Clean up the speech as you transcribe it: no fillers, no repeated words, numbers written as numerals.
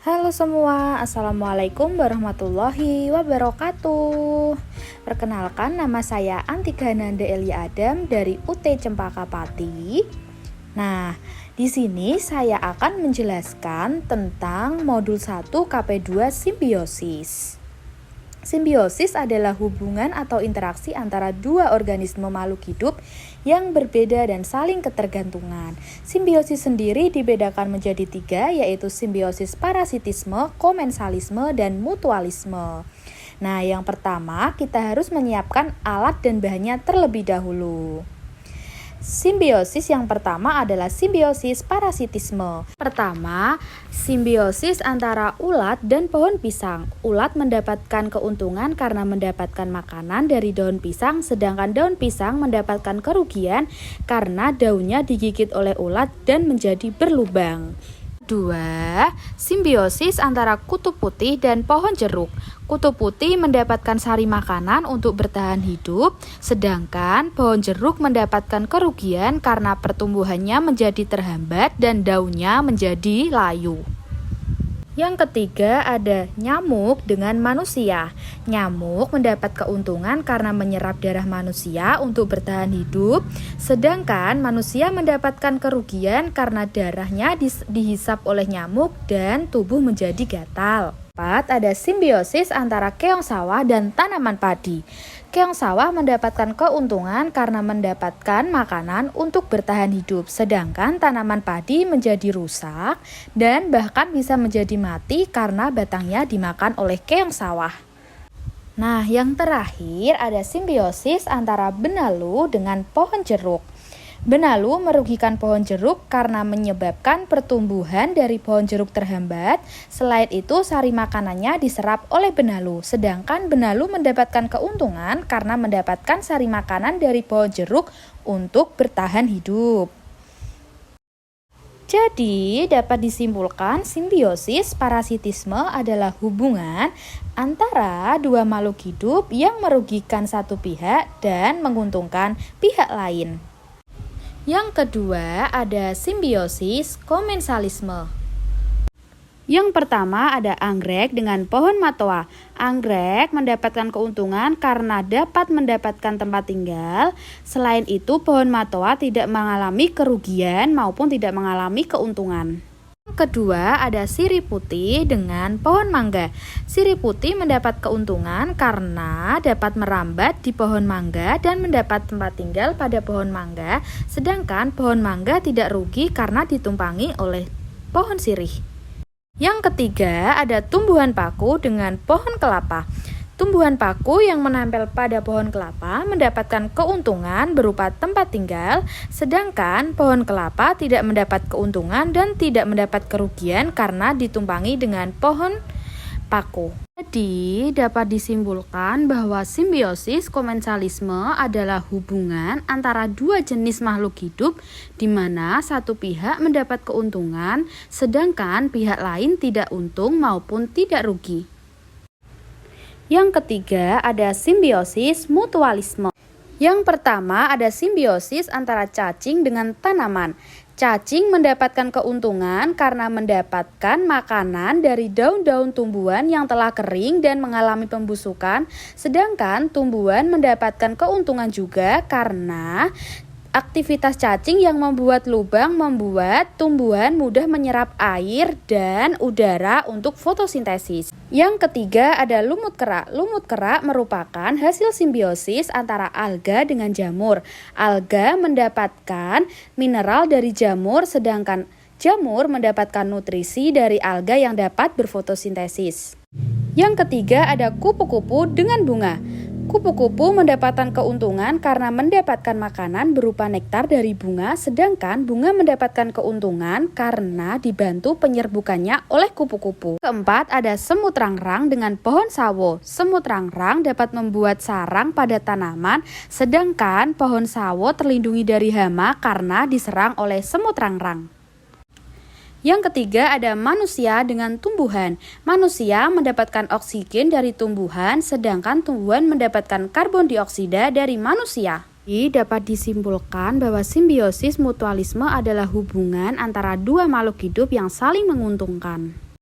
Halo semua, Assalamualaikum warahmatullahi wabarakatuh. Perkenalkan, nama saya Antika Nanda Elia Adam dari UT Cempaka Pati. Nah, di sini saya akan menjelaskan tentang modul 1 KP2 simbiosis. Simbiosis adalah hubungan atau interaksi antara dua organisme makhluk hidup yang berbeda dan saling ketergantungan. Simbiosis sendiri dibedakan menjadi 3, yaitu simbiosis parasitisme, komensalisme, dan mutualisme. Nah, yang pertama kita harus menyiapkan alat dan bahannya terlebih dahulu. Simbiosis yang pertama adalah simbiosis parasitisme. Pertama, simbiosis antara ulat dan pohon pisang. Ulat mendapatkan keuntungan karena mendapatkan makanan dari daun pisang, sedangkan daun pisang mendapatkan kerugian karena daunnya digigit oleh ulat dan menjadi berlubang. 2. Simbiosis antara kutu putih dan pohon jeruk. Kutu putih mendapatkan sari makanan untuk bertahan hidup, sedangkan pohon jeruk mendapatkan kerugian karena pertumbuhannya menjadi terhambat dan daunnya menjadi layu. Yang ketiga ada nyamuk dengan manusia. Nyamuk mendapat keuntungan karena menyerap darah manusia untuk bertahan hidup, sedangkan manusia mendapatkan kerugian karena darahnya dihisap oleh nyamuk dan tubuh menjadi gatal. 4. Ada simbiosis antara keong sawah dan tanaman padi. Keong sawah mendapatkan keuntungan karena mendapatkan makanan untuk bertahan hidup, sedangkan tanaman padi menjadi rusak dan bahkan bisa menjadi mati karena batangnya dimakan oleh keong sawah. Nah, yang terakhir ada simbiosis antara benalu dengan pohon jeruk. Benalu merugikan pohon jeruk karena menyebabkan pertumbuhan dari pohon jeruk terhambat. Selain itu, sari makanannya diserap oleh benalu. Sedangkan benalu mendapatkan keuntungan karena mendapatkan sari makanan dari pohon jeruk untuk bertahan hidup. Jadi, dapat disimpulkan simbiosis parasitisme adalah hubungan antara dua makhluk hidup yang merugikan satu pihak dan menguntungkan pihak lain. Yang kedua ada simbiosis komensalisme. Yang pertama ada anggrek dengan pohon matoa. Anggrek mendapatkan keuntungan karena dapat mendapatkan tempat tinggal. Selain itu, pohon matoa tidak mengalami kerugian maupun tidak mengalami keuntungan. Kedua, ada sirih putih dengan pohon mangga. Sirih putih mendapat keuntungan karena dapat merambat di pohon mangga dan mendapat tempat tinggal pada pohon mangga, sedangkan pohon mangga tidak rugi karena ditumpangi oleh pohon sirih. Yang ketiga, ada tumbuhan paku dengan pohon kelapa. Tumbuhan paku yang menempel pada pohon kelapa mendapatkan keuntungan berupa tempat tinggal, sedangkan pohon kelapa tidak mendapat keuntungan dan tidak mendapat kerugian karena ditumpangi dengan pohon paku. Jadi, dapat disimpulkan bahwa simbiosis komensalisme adalah hubungan antara dua jenis makhluk hidup di mana satu pihak mendapat keuntungan, sedangkan pihak lain tidak untung maupun tidak rugi. Yang ketiga ada simbiosis mutualisme. Yang pertama ada simbiosis antara cacing dengan tanaman. Cacing mendapatkan keuntungan karena mendapatkan makanan dari daun-daun tumbuhan yang telah kering dan mengalami pembusukan, sedangkan tumbuhan mendapatkan keuntungan juga karena aktivitas cacing yang membuat lubang membuat tumbuhan mudah menyerap air dan udara untuk fotosintesis. Yang ketiga ada lumut kerak. Lumut kerak merupakan hasil simbiosis antara alga dengan jamur. Alga mendapatkan mineral dari jamur, sedangkan jamur mendapatkan nutrisi dari alga yang dapat berfotosintesis. Yang ketiga ada kupu-kupu dengan bunga. Kupu-kupu mendapatkan keuntungan karena mendapatkan makanan berupa nektar dari bunga, sedangkan bunga mendapatkan keuntungan karena dibantu penyerbukannya oleh kupu-kupu. Keempat, ada semut rangrang dengan pohon sawo. Semut rangrang dapat membuat sarang pada tanaman, sedangkan pohon sawo terlindungi dari hama karena diserang oleh semut rangrang. Yang ketiga ada manusia dengan tumbuhan. Manusia mendapatkan oksigen dari tumbuhan, sedangkan tumbuhan mendapatkan karbon dioksida dari manusia. Dapat disimpulkan bahwa simbiosis mutualisme adalah hubungan antara dua makhluk hidup yang saling menguntungkan.